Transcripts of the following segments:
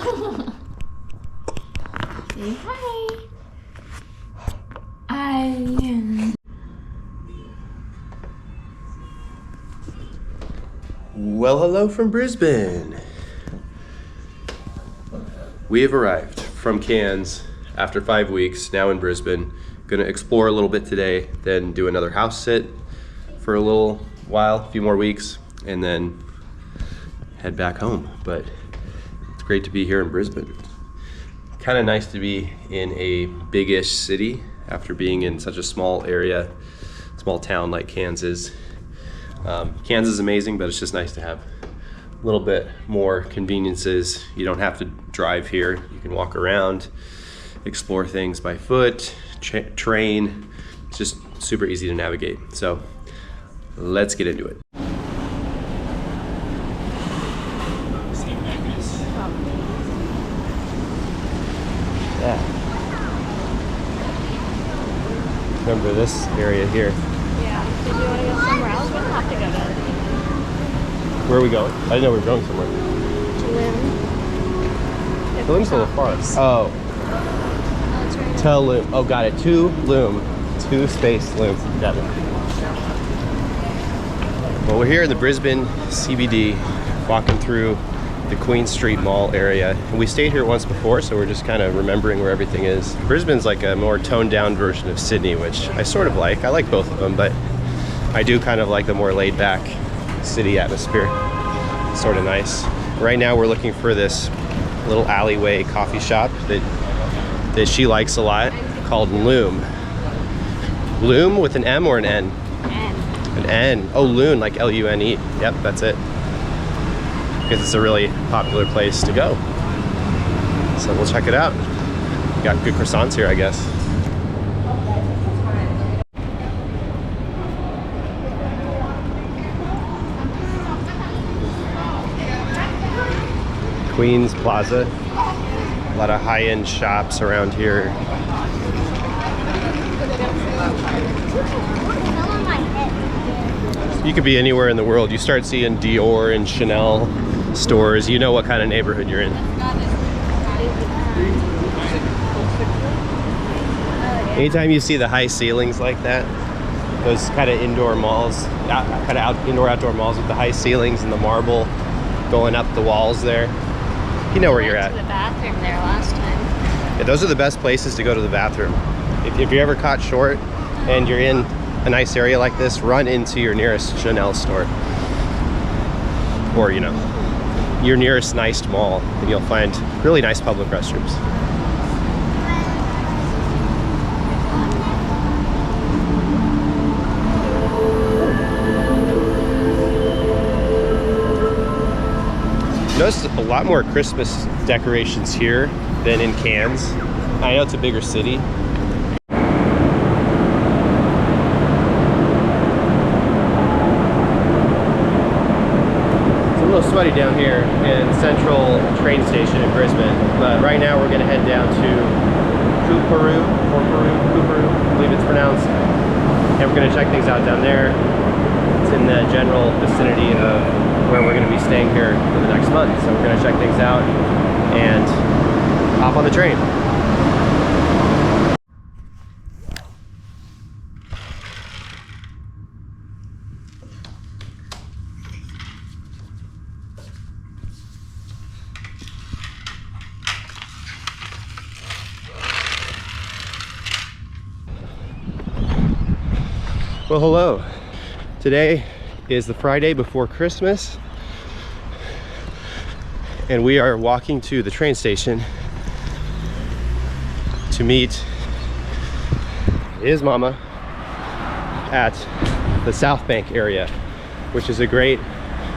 Say hi. I. Well, hello from Brisbane. We have arrived from Cairns after 5 weeks, now in Brisbane. Gonna explore a little bit today, then do another house sit for a little while, a few more weeks, and then head back home. But it's great to be here in Brisbane. Kind of nice to be in a big-ish city after being in such a small area, small town like Cairns is. Cairns is amazing, but it's just nice to have a little bit more conveniences. You don't have to drive here. You can walk around, explore things by foot, train. It's just super easy to navigate. So let's get into it. Yeah. Remember this area here. Yeah. Did you want to go somewhere else? We don't have to go to Where are we going? I didn't know we were going somewhere. Loom. Loom's a little far. Oh. Oh, it's right To Loom. Oh, got it. To Loom. To space Loom. Got it. Well, we're here in the Brisbane CBD, walking through the Queen Street Mall area. And we stayed here once before, so we're just kind of remembering where everything is. Brisbane's like a more toned down version of Sydney, which I sort of like. I like both of them, but I do kind of like the more laid back city atmosphere. Sort of nice. Right now we're looking for this little alleyway coffee shop that she likes a lot, called Loom. Loom with an M or an N? N. An N. Oh, Loon, like L-U-N-E. Yep, that's it. Because it's a really popular place to go. So we'll check it out. Got good croissants here, I guess. Queens Plaza. A lot of high-end shops around here. You could be anywhere in the world. You start seeing Dior and Chanel stores, you know what kind of neighborhood you're in. Anytime you see the high ceilings like that, those kind of indoor malls, indoor-outdoor malls with the high ceilings and the marble going up the walls there, you know where you're at. We went to the bathroom there last time. Yeah, those are the best places to go to the bathroom. If you're ever caught short and you're in a nice area like this, run into your nearest Chanel store. Or, you know, your nearest nice mall, and you'll find really nice public restrooms. Noticed a lot more Christmas decorations here than in Cairns. I know it's a bigger city. Sweaty down here in Central train station in Brisbane, but right now we're going to head down to Coorparoo, I believe it's pronounced, and we're going to check things out down there. It's in the general vicinity of where we're going to be staying here for the next month, so we're going to check things out and hop on the train. Well, hello. Today is the Friday before Christmas, and we are walking to the train station to meet his mama at the Southbank area, which is a great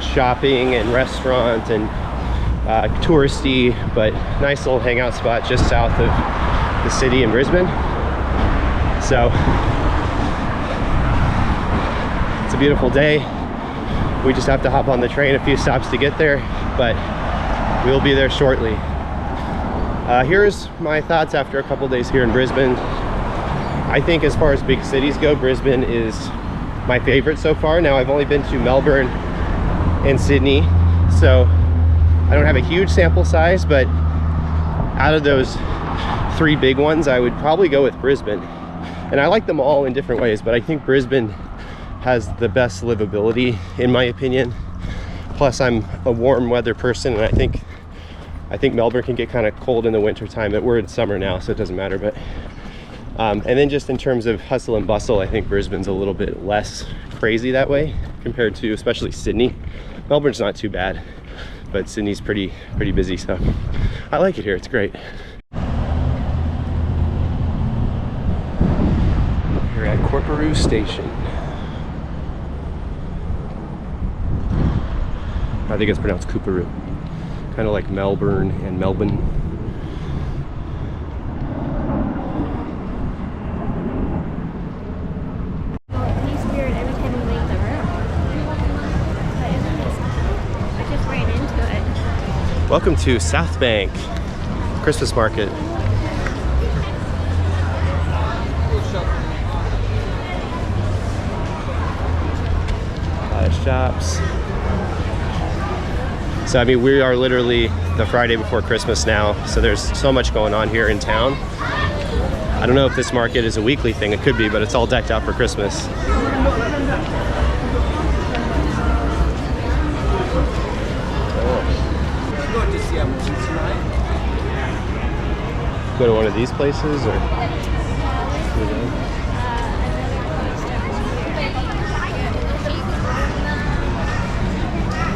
shopping and restaurant and touristy but nice little hangout spot just south of the city in Brisbane. So it's a beautiful day. We just have to hop on the train a few stops to get there, but we'll be there shortly. Here's my thoughts after a couple days here in Brisbane. I think as far as big cities go, Brisbane is my favorite so far. Now, I've only been to Melbourne and Sydney, so I don't have a huge sample size, but out of those 3 big ones, I would probably go with Brisbane. And I like them all in different ways, but I think Brisbane has the best livability in my opinion. Plus I'm a warm weather person, and I think Melbourne can get kind of cold in the winter time. We're in summer now, so it doesn't matter. But and then just in terms of hustle and bustle, I think Brisbane's a little bit less crazy that way compared to especially Sydney. Melbourne's not too bad, but Sydney's pretty busy, so I like it here. It's great. We're at Corporoo Station. I think it's pronounced Cooperoo. Kind of like Melbourne and Melbourne. New spirit every time we leave the room. But isn't this? I just ran into it. Welcome to Southbank Christmas Market. A lot of shops. So I mean, we are literally the Friday before Christmas now, so there's so much going on here in town. I don't know if this market is a weekly thing, it could be, but it's all decked out for Christmas. Go to one of these places, or?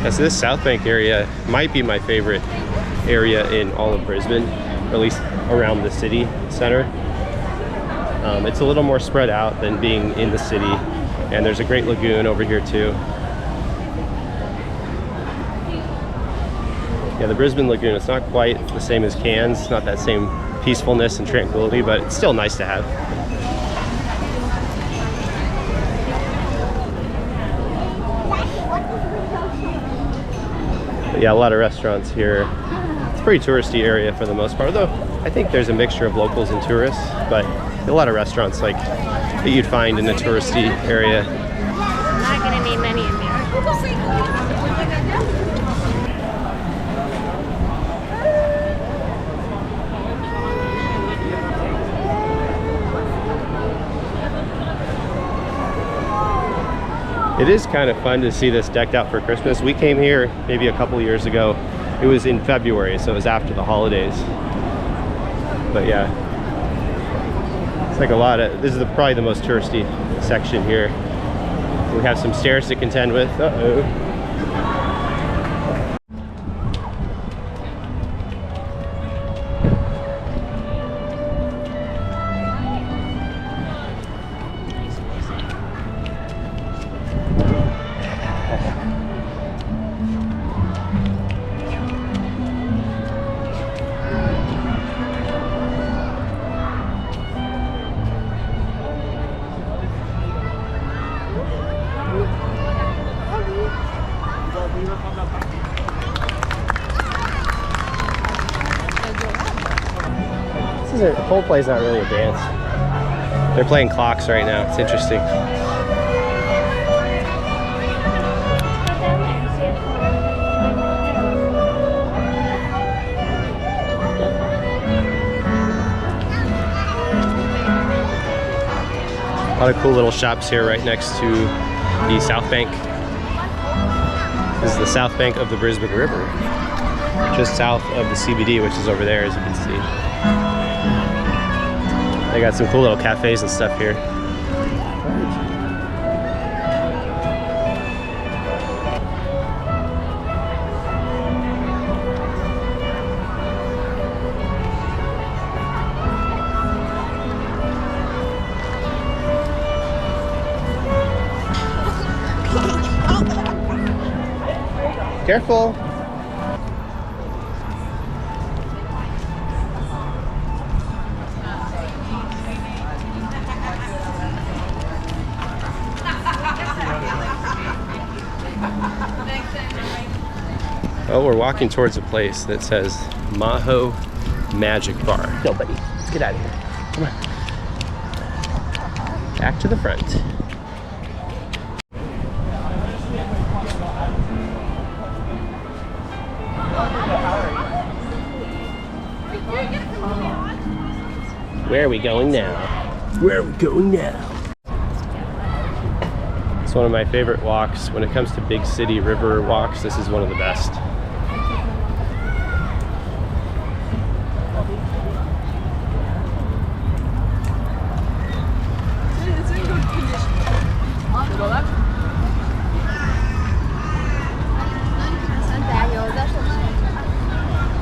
Yeah, so this Southbank area might be my favorite area in all of Brisbane, or at least around the city center. It's a little more spread out than being in the city, and there's a great lagoon over here too. Yeah, the Brisbane Lagoon, it's not quite the same as Cairns, not that same peacefulness and tranquility, but it's still nice to have. But yeah, a lot of restaurants here. It's a pretty touristy area for the most part, though I think there's a mixture of locals and tourists, but a lot of restaurants like that you'd find in a touristy area. Not gonna need many in there. It is kind of fun to see this decked out for Christmas. We came here maybe a couple years ago. It was in February, so it was after the holidays. But yeah, it's like a lot of, this is probably the most touristy section here. We have some stairs to contend with. Uh-oh. The whole play's not really a dance. They're playing clocks right now. It's interesting. A lot of cool little shops here right next to the South Bank. This is the South Bank of the Brisbane River, just south of the CBD, which is over there, as you can see. They got some cool little cafes and stuff here. Careful. Oh, we're walking towards a place that says Maho Magic Bar. No, buddy, let's get out of here. Come on. Back to the front. Where are we going now? Where are we going now? It's one of my favorite walks. When it comes to big city river walks, this is one of the best.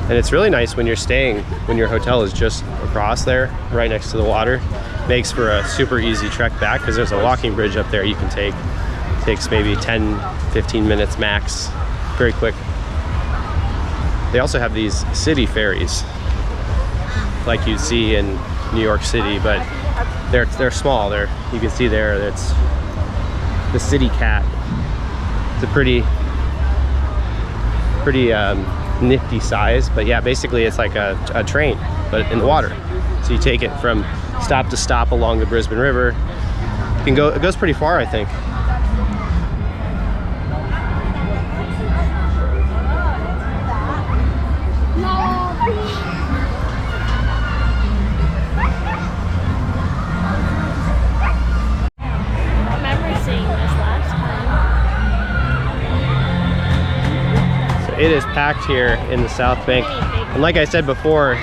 And it's really nice when you're staying, when your hotel is just across there, right next to the water. Makes for a super easy trek back because there's a walking bridge up there you can take. Takes maybe 10, 15 minutes max. Very quick. They also have these city ferries like you see in New York City, but they're small. You can see there that's the City Cat. It's a pretty nifty size, but yeah, basically it's like a train, but in the water. So you take it from stop to stop along the Brisbane River. It goes pretty far, I think. It is packed here in the South Bank, and like I said before,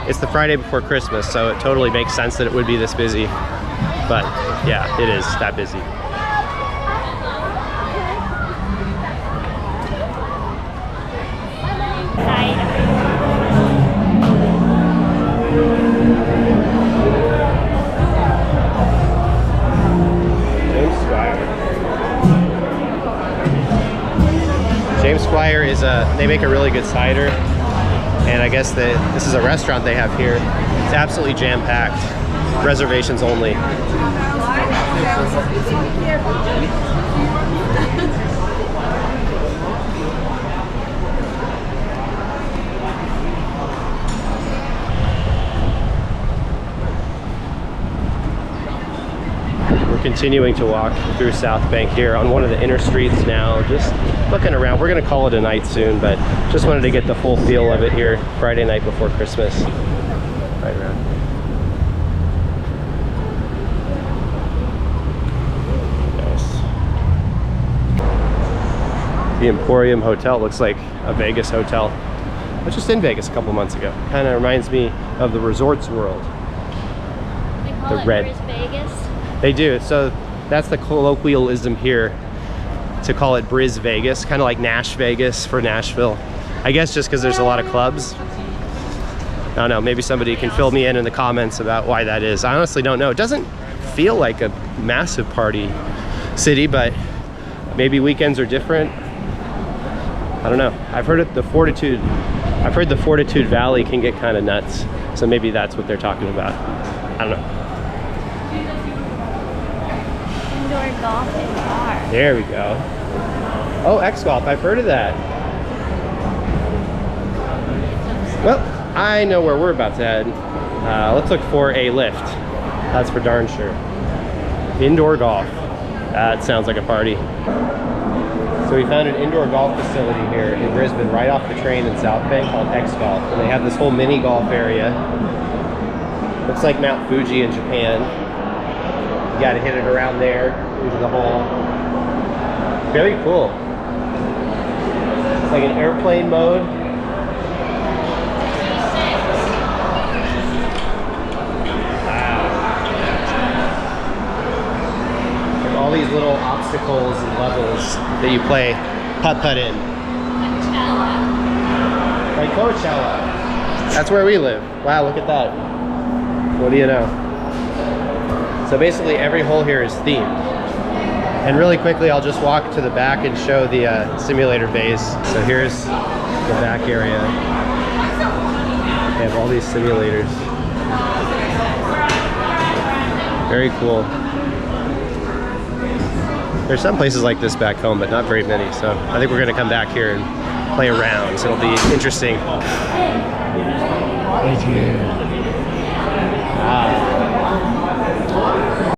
it's the Friday before Christmas, so it totally makes sense that it would be this busy. But yeah, it is that busy. James Squire is they make a really good cider, and I guess this is a restaurant they have here. It's absolutely jam-packed, reservations only. We're continuing to walk through South Bank here on one of the inner streets now, just looking around. We're gonna call it a night soon, but just wanted to get the full feel of it here Friday night before Christmas. Right around. Nice. The Emporium Hotel looks like a Vegas hotel. I was just in Vegas a couple months ago. Kind of reminds me of the Resorts World. They call it Bris Vegas. They do. So that's the colloquialism here, to call it Bris Vegas, kind of like Nash Vegas for Nashville. I guess just because there's a lot of clubs. I don't know, maybe somebody can fill me in the comments about why that is. I honestly don't know. It doesn't feel like a massive party city, but maybe weekends are different. I don't know. I've heard the Fortitude Valley can get kind of nuts, so maybe that's what they're talking about. I don't know. Indoor golf and bar. There we go. Oh, X Golf. I've heard of that. Well, I know where we're about to head. Let's look for a lift. That's for darn sure. Indoor golf. That sounds like a party. So we found an indoor golf facility here in Brisbane, right off the train in South Bank, called X Golf. And they have this whole mini golf area. Looks like Mount Fuji in Japan. You gotta hit it around there, into the hole. Very cool. It's like an airplane mode. Wow. Like all these little obstacles and levels that you play putt-putt in. Like Coachella. That's where we live. Wow, look at that. What do you know? So basically every hole here is themed. And really quickly, I'll just walk to the back and show the simulator bays. So here's the back area. They have all these simulators. Very cool. There's some places like this back home, but not very many. So I think we're gonna come back here and play around. So it'll be interesting. Wow.